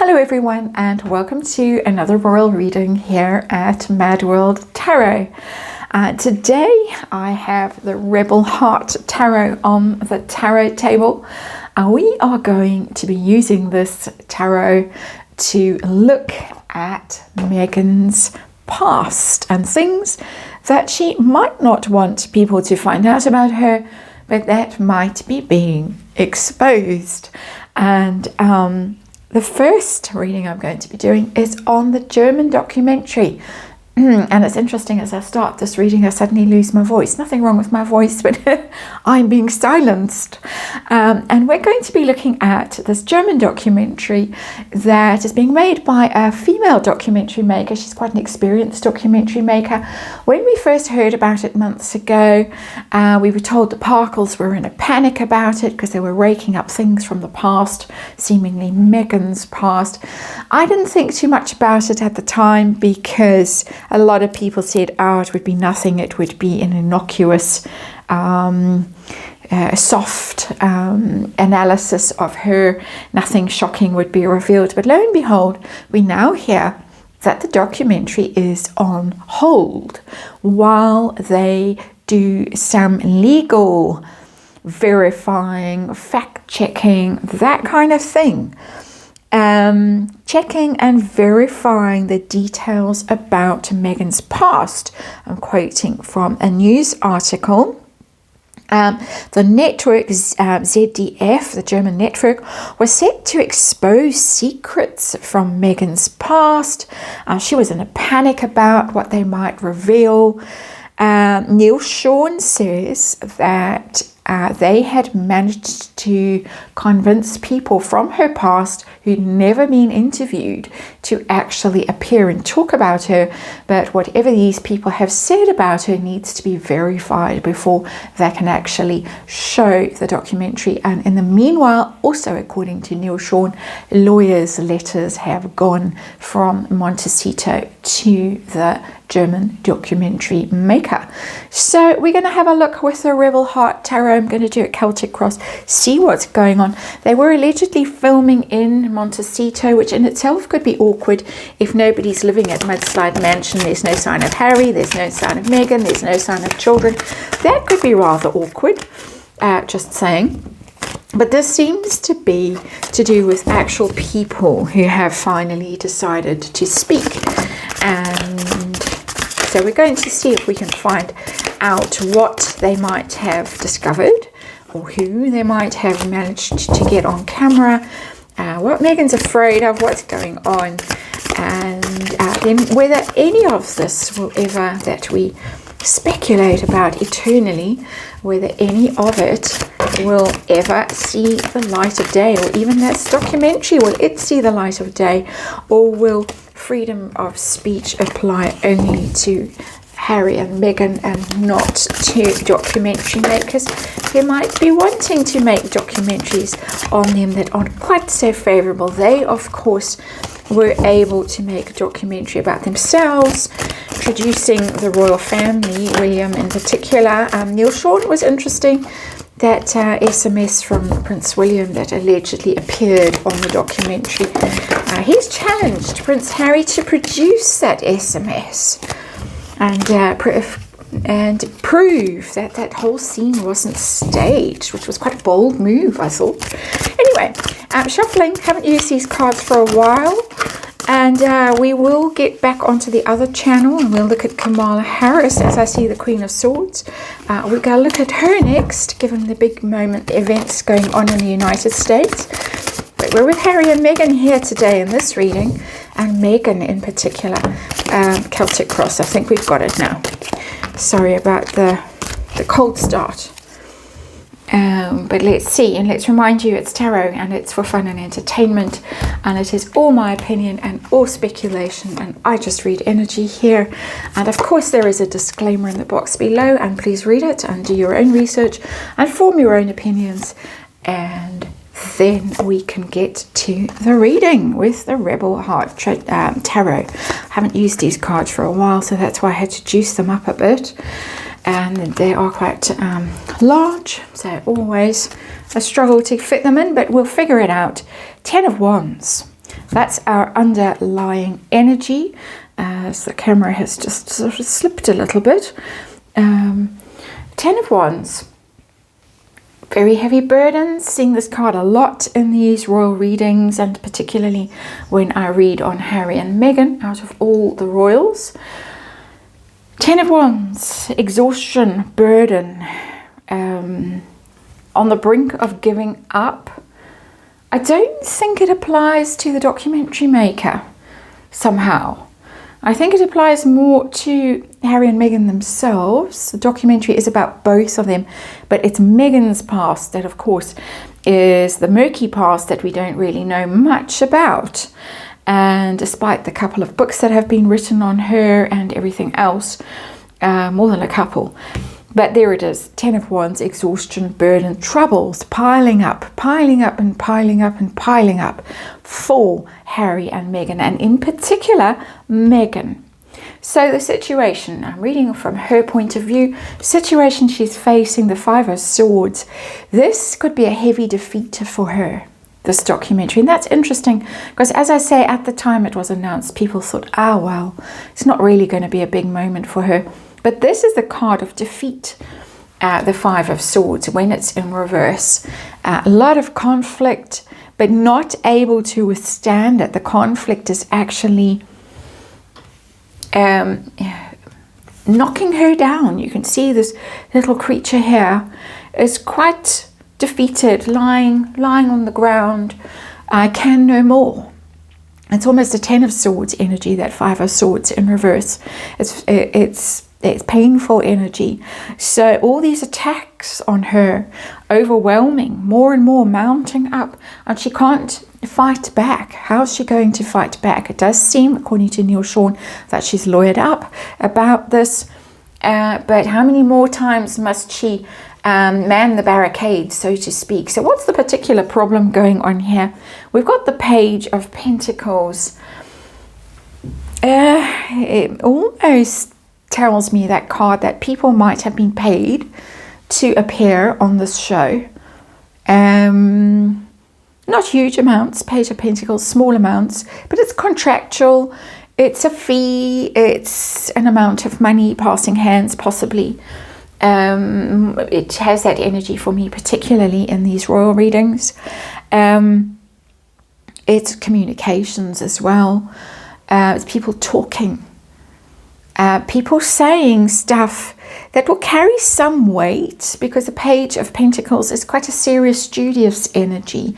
Hello everyone, and welcome to another royal reading here at MadWorldTarot. Today I have the Rebel Heart Tarot on the tarot table. We are going to be using this tarot to look at Megan's past and things that she might not want people to find out about her, but that might be being exposed. And the first reading I'm going to be doing is on the German documentary. And it's interesting, as I start this reading, I suddenly lose my voice. Nothing wrong with my voice, but I'm being silenced. And we're going to be looking at this German documentary that is being made by a female documentary maker. She's quite an experienced documentary maker. When we first heard about it months ago, we were told the Parkles were in a panic about it because they were raking up things from the past, seemingly Megan's past. I didn't think too much about it at the time because a lot of people said, it would be nothing. It would be an innocuous, soft analysis of her. Nothing shocking would be revealed. But lo and behold, we now hear that the documentary is on hold while they do some legal verifying, fact-checking, that kind of thing. Checking and verifying the details about Megan's past. I'm quoting from a news article. The network ZDF, the German network, was set to expose secrets from Megan's past. She was in a panic about what they might reveal. Neil Sean says that they had managed to convince people from her past who'd never been interviewed to actually appear and talk about her. But whatever these people have said about her needs to be verified before they can actually show the documentary. And in the meanwhile, also according to Neil Sean, lawyers' letters have gone from Montecito to the German documentary maker. So we're going to have a look with the Rebel Heart Tarot. I'm going to do a Celtic cross, see what's going on. They were allegedly filming in Montecito, which in itself could be awkward if nobody's living at Mudslide Mansion. There's no sign of Harry, there's no sign of Meghan, there's no sign of children. That could be rather awkward, just saying. But this seems to be to do with actual people who have finally decided to speak. And so we're going to see if we can find out what they might have discovered or who they might have managed to get on camera, what Megan's afraid of, what's going on, and then whether any of this will ever, that we speculate about eternally, whether any of it will ever see the light of day, or even this documentary, will it see the light of day, or will freedom of speech apply only to Harry and Meghan and not to documentary makers who might be wanting to make documentaries on them that aren't quite so favourable. They, of course, were able to make a documentary about themselves, introducing the royal family, William in particular. Neil Sean was interesting. That SMS from Prince William that allegedly appeared on the documentary. He's challenged Prince Harry to produce that SMS and prove that that whole scene wasn't staged, which was quite a bold move, I thought. Anyway, shuffling, haven't used these cards for a while. And we will get back onto the other channel and we'll look at Kamala Harris as I see the Queen of Swords. We're going to look at her next, given the big events going on in the United States. But we're with Harry and Meghan here today in this reading, and Meghan in particular. Celtic cross, I think we've got it now. Sorry about the cold start. But let's see, and let's remind you it's tarot and it's for fun and entertainment, and it is all my opinion and all speculation, and I just read energy here. And of course there is a disclaimer in the box below, and please read it and do your own research and form your own opinions, and then we can get to the reading with the Rebel Heart Tarot. I haven't used these cards for a while, so that's why I had to juice them up a bit. And they are quite large, so always a struggle to fit them in, but we'll figure it out. 10 of Wands. That's our underlying energy. So the camera has just sort of slipped a little bit. 10 of Wands. Very heavy burdens. Seeing this card a lot in these royal readings, and particularly when I read on Harry and Meghan out of all the royals. 10 of Wands. Exhaustion, burden. On the brink of giving up. I don't think it applies to the documentary maker somehow. I think it applies more to Harry and Meghan themselves. The documentary is about both of them, but it's Meghan's past that, of course, is the murky past that we don't really know much about. And despite the couple of books that have been written on her and everything else, more than a couple. But there it is, 10 of Wands, exhaustion, burden, troubles, piling up and piling up and piling up for Harry and Meghan, and in particular, Meghan. So the situation, I'm reading from her point of view, situation she's facing, the 5 of Swords. This could be a heavy defeat for her, this documentary. And that's interesting because, as I say, at the time it was announced, people thought, well, it's not really going to be a big moment for her. But this is the card of defeat, the 5 of Swords, when it's in reverse. A lot of conflict, but not able to withstand it. The conflict is actually knocking her down. You can see this little creature here is quite defeated, lying on the ground. I can no more. It's almost a 10 of Swords energy, that 5 of Swords in reverse. It's painful energy. So all these attacks on her, overwhelming, more and more mounting up, and she can't fight back. How's she going to fight back? It does seem, according to Neil Sean, that she's lawyered up about this. But how many more times must she man the barricade, so to speak? So what's the particular problem going on here? We've got the Page of Pentacles. It almost tells me, that card, that people might have been paid to appear on this show. Not huge amounts, Page of Pentacles, small amounts, but it's contractual. It's a fee. It's an amount of money passing hands, possibly. It has that energy for me, particularly in these royal readings. It's communications as well. It's people talking. People saying stuff that will carry some weight, because the Page of Pentacles is quite a serious, studious energy.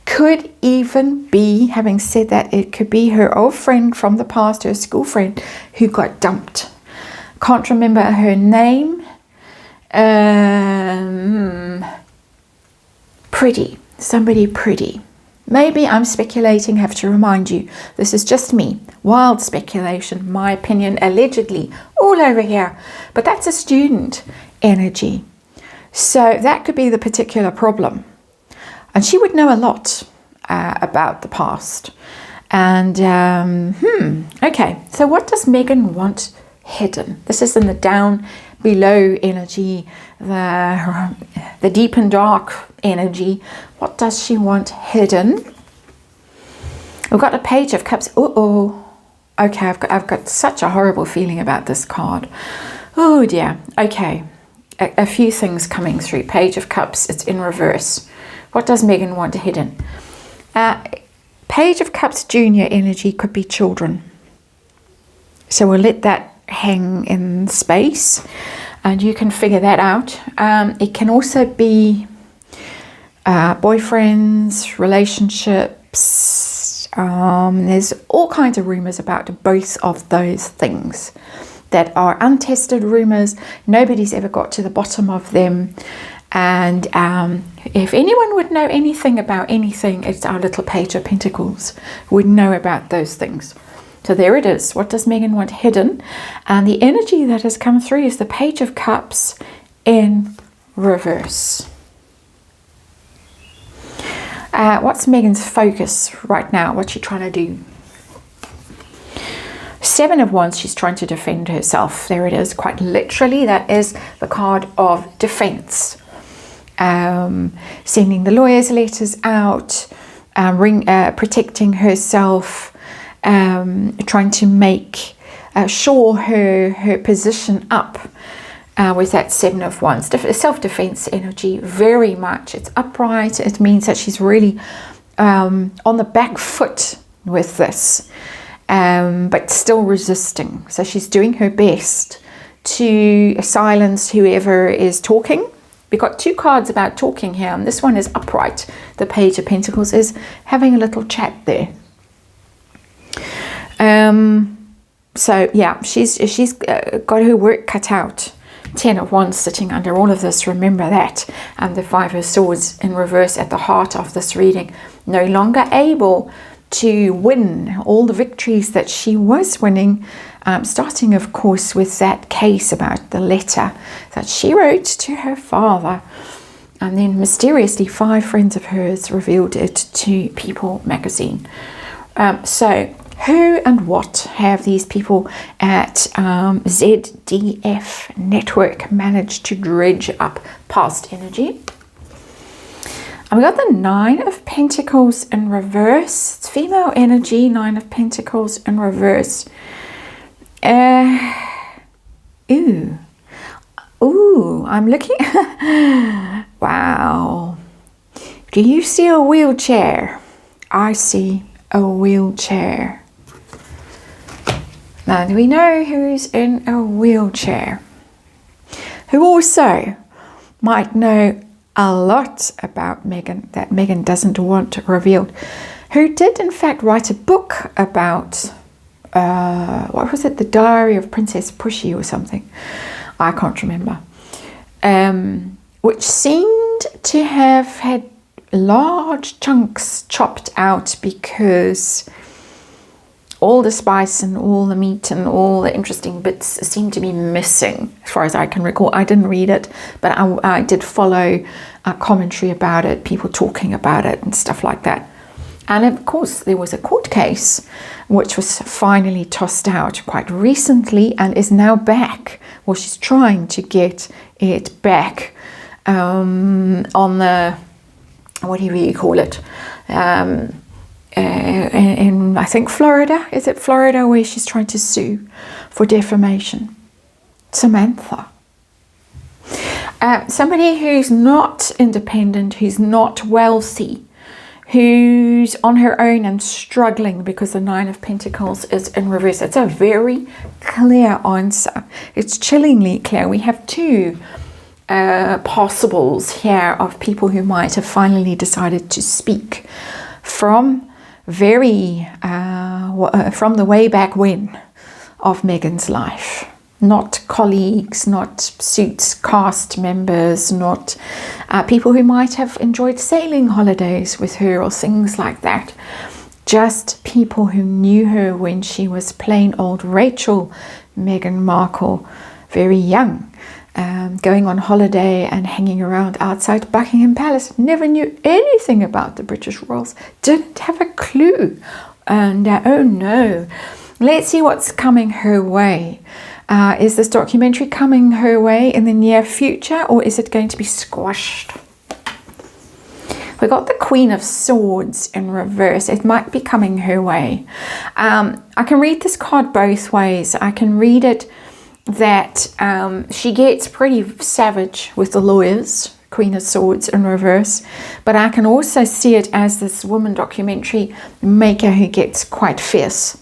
Could even be, having said that, it could be her old friend from the past, her school friend, who got dumped. Can't remember her name. Pretty. Somebody pretty. Maybe I'm speculating, have to remind you, this is just me. Wild speculation, my opinion, allegedly, all over here. But that's a student energy. So that could be the particular problem. And she would know a lot about the past. And, okay. So what does Meghan want hidden? This is in the down below energy, the deep and dark energy. What does she want hidden? We've got a Page of Cups. Okay, I've got such a horrible feeling about this card. Oh dear. Okay, a few things coming through. Page of Cups, it's in reverse. What does Meghan want hidden? Page of Cups junior energy could be children. So we'll let that hang in space, and you can figure that out. It can also be boyfriends, relationships. There's all kinds of rumors about both of those things that are untested rumors. Nobody's ever got to the bottom of them. And if anyone would know anything about anything, it's our little Page of Pentacles would know about those things. So there it is. What does Meghan want hidden? And the energy that has come through is the Page of Cups in reverse. What's Meghan's focus right now? What's she trying to do? 7 of Wands, she's trying to defend herself. There it is, quite literally. That is the card of defense. Sending the lawyers' letters out. protecting herself, trying to make sure her position up with that Seven of Wands. Self-defense energy, very much. It's upright. It means that she's really on the back foot with this, but still resisting. So she's doing her best to silence whoever is talking. We've got 2 cards about talking here, and this one is upright. The Page of Pentacles is having a little chat there. So yeah, she's got her work cut out. 10 of Wands sitting under all of this, remember that. And the 5 of Swords in reverse at the heart of this reading. No longer able to win all the victories that she was winning, starting of course with that case about the letter that she wrote to her father, and then mysteriously 5 friends of hers revealed it to People magazine. So who and what have these people at ZDF Network managed to dredge up past energy? And we got the 9 of Pentacles in reverse. It's female energy, 9 of Pentacles in reverse. Ooh, I'm looking. Wow. Do you see a wheelchair? I see a wheelchair. Now, do we know who's in a wheelchair? Who also might know a lot about Megan that Megan doesn't want revealed? Who did in fact write a book about, what was it? The Diary of Princess Pushy or something. I can't remember. Which seemed to have had large chunks chopped out because all the spice and all the meat and all the interesting bits seem to be missing, as far as I can recall. I didn't read it, but I did follow a commentary about it, people talking about it and stuff like that. And of course, there was a court case which was finally tossed out quite recently and is now back. Well, she's trying to get it back on the, what do you call it? In I think Florida. Is it Florida where she's trying to sue for defamation? Samantha. Somebody who's not independent, who's not wealthy, who's on her own and struggling because the 9 of Pentacles is in reverse. It's a very clear answer. It's chillingly clear. We have 2 possibles here of people who might have finally decided to speak from from the way back when of Megan's life. Not colleagues, not suits cast members, not people who might have enjoyed sailing holidays with her or things like that. Just people who knew her when she was plain old Rachel Meghan Markle, very young, going on holiday and hanging around outside Buckingham Palace. Never knew anything about the British royals, didn't have a clue. And oh no, let's see what's coming her way. Is this documentary coming her way in the near future, or is it going to be squashed? We got the Queen of Swords in reverse. It might be coming her way. I can read this card both ways. I can read it that she gets pretty savage with the lawyers, Queen of Swords in reverse, but I can also see it as this woman documentary maker who gets quite fierce.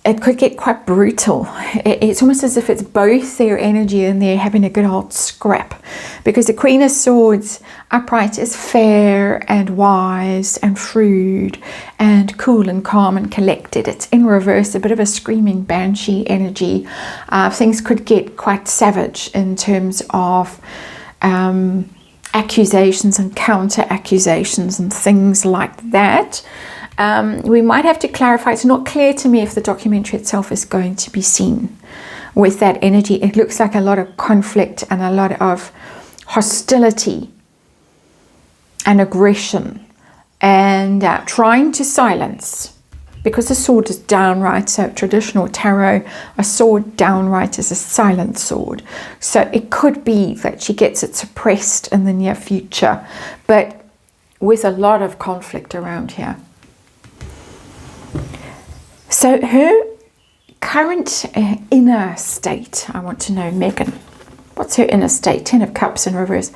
It could get quite brutal. It's almost as if it's both their energy and they're having a good old scrap, because the Queen of Swords upright is fair and wise and shrewd and cool and calm and collected. It's in reverse, a bit of a screaming banshee energy. Things could get quite savage in terms of accusations and counter accusations and things like that. We might have to clarify. It's not clear to me if the documentary itself is going to be seen with that energy. It looks like a lot of conflict and a lot of hostility and aggression and trying to silence because the sword is downright. So traditional tarot, a sword downright is a silent sword. So it could be that she gets it suppressed in the near future, but with a lot of conflict around here. So her current inner state, I want to know, Megan. What's her inner state? 10 of Cups in reverse.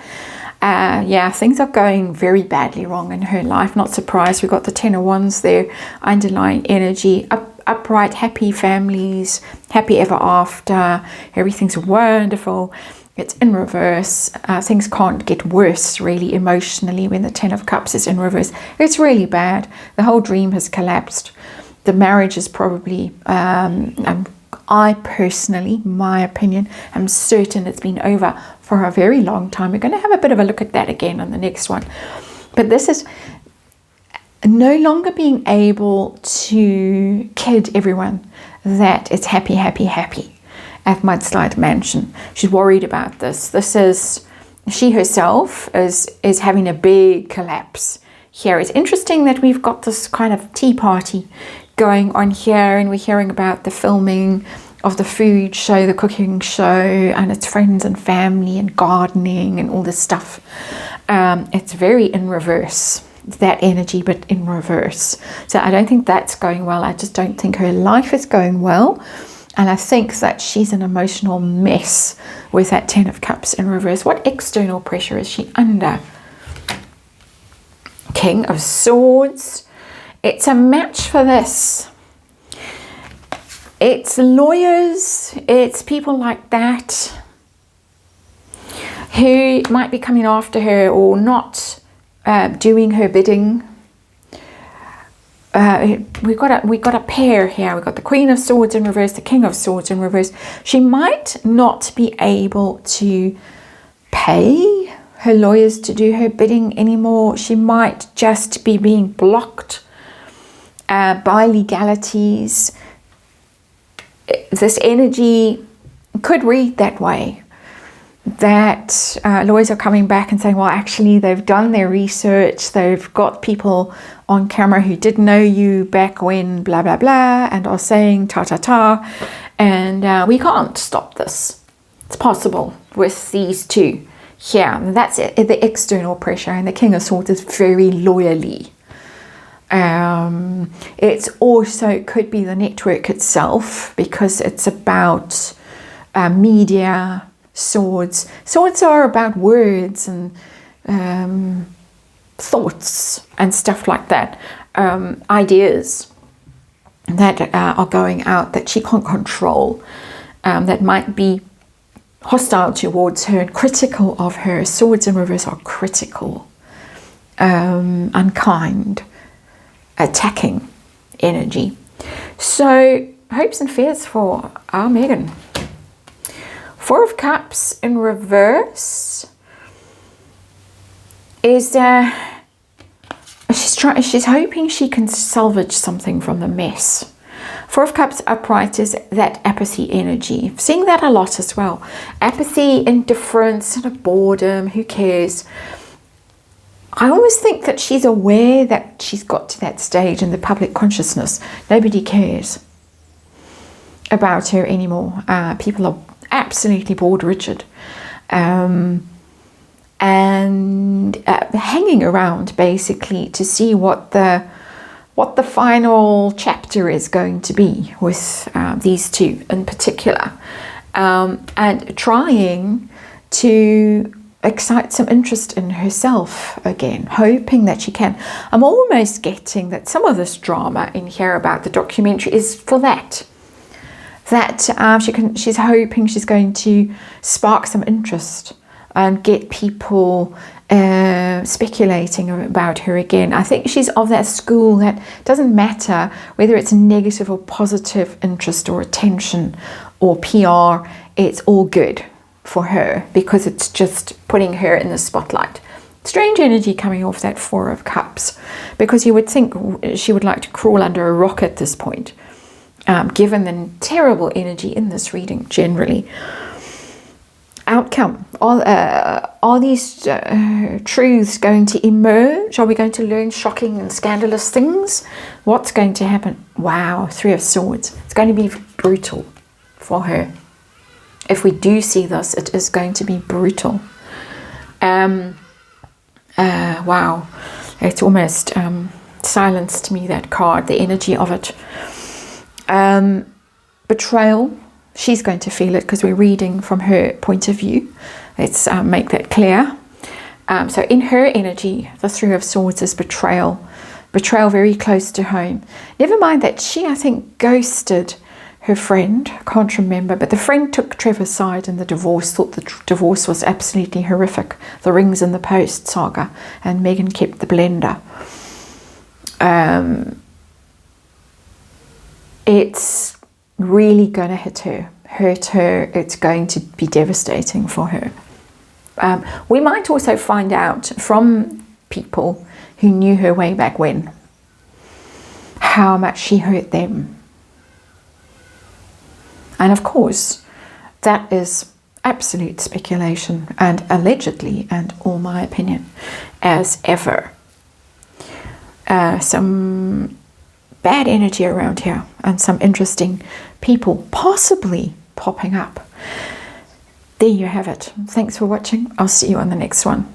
Yeah, things are going very badly wrong in her life. Not surprised. We've got the 10 of Wands there. Underlying energy. Upright, happy families. Happy ever after. Everything's wonderful. It's in reverse. Things can't get worse, really, emotionally, when the 10 of Cups is in reverse. It's really bad. The whole dream has collapsed. The marriage is probably, I personally, my opinion, am certain it's been over for a very long time. We're going to have a bit of a look at that again on the next one. But this is no longer being able to kid everyone that it's happy, happy, happy at Mudslide Mansion. She's worried about this. This is, she herself is having a big collapse here. It's interesting that we've got this kind of tea party going on here, and we're hearing about the filming of the food show, the cooking show, and its friends and family and gardening and all this stuff. It's very in reverse, that energy, but in reverse. So I don't think that's going well. I just don't think her life is going well. And I think that she's an emotional mess with that 10 of Cups in reverse. What external pressure is she under? King of Swords. It's a match for this. It's lawyers, it's people like that who might be coming after her or not doing her bidding. We got a pair here. We've got the Queen of Swords in reverse, the King of Swords in reverse. She might not be able to pay her lawyers to do her bidding anymore. She might just be being blocked by legalities. This energy could read that way, that lawyers are coming back and saying, well, actually they've done their research, they've got people on camera who did know you back when blah blah blah, and are saying ta ta ta, and we can't stop this. It's possible with these two here. And that's it, the external pressure, and the King of Swords is very lawyerly. It's also could be the network itself, because it's about media. Swords are about words and thoughts and stuff like that, ideas that are going out that she can't control, that might be hostile towards her and critical of her. Swords in reverse are critical, unkind, attacking energy. So hopes and fears for our Megan. 4 of Cups in reverse is she's hoping she can salvage something from the mess. 4 of Cups upright is that apathy energy. Seeing that a lot as well. Apathy, indifference, sort of boredom, who cares? I almost think that she's aware that she's got to that stage in the public consciousness. Nobody cares about her anymore. People are absolutely bored, Richard, and hanging around basically to see what the final chapter is going to be with these two in particular, and trying to excite some interest in herself again, hoping that she can. I'm almost getting that some of this drama in here about the documentary is for that she's hoping she's going to spark some interest and get people speculating about her again. I think she's of that school that doesn't matter whether it's negative or positive interest or attention or PR, it's all good for her because it's just putting her in the spotlight. Strange energy coming off that 4 of Cups, because you would think she would like to crawl under a rock at this point, given the terrible energy in this reading generally. outcome? Are these truths going to emerge? Are we going to learn shocking and scandalous things? What's going to happen? Wow, Three of Swords. It's going to be brutal for her. If we do see this, it is going to be brutal. Wow, it's almost silenced me, that card, the energy of it. Betrayal. She's going to feel it because we're reading from her point of view. Let's make that clear. So in her energy, the Three of Swords is betrayal. Betrayal very close to home. Never mind that she, I think, ghosted her friend. I can't remember. But the friend took Trevor's side in the divorce, thought the divorce was absolutely horrific. The rings in the post saga. And Megan kept the blender. It's really going to hurt her. It's going to be devastating for her. We might also find out from people who knew her way back when how much she hurt them. And of course, that is absolute speculation and allegedly, and all my opinion, as ever. Some bad energy around here and some interesting people possibly popping up. There you have it. Thanks for watching. I'll see you on the next one.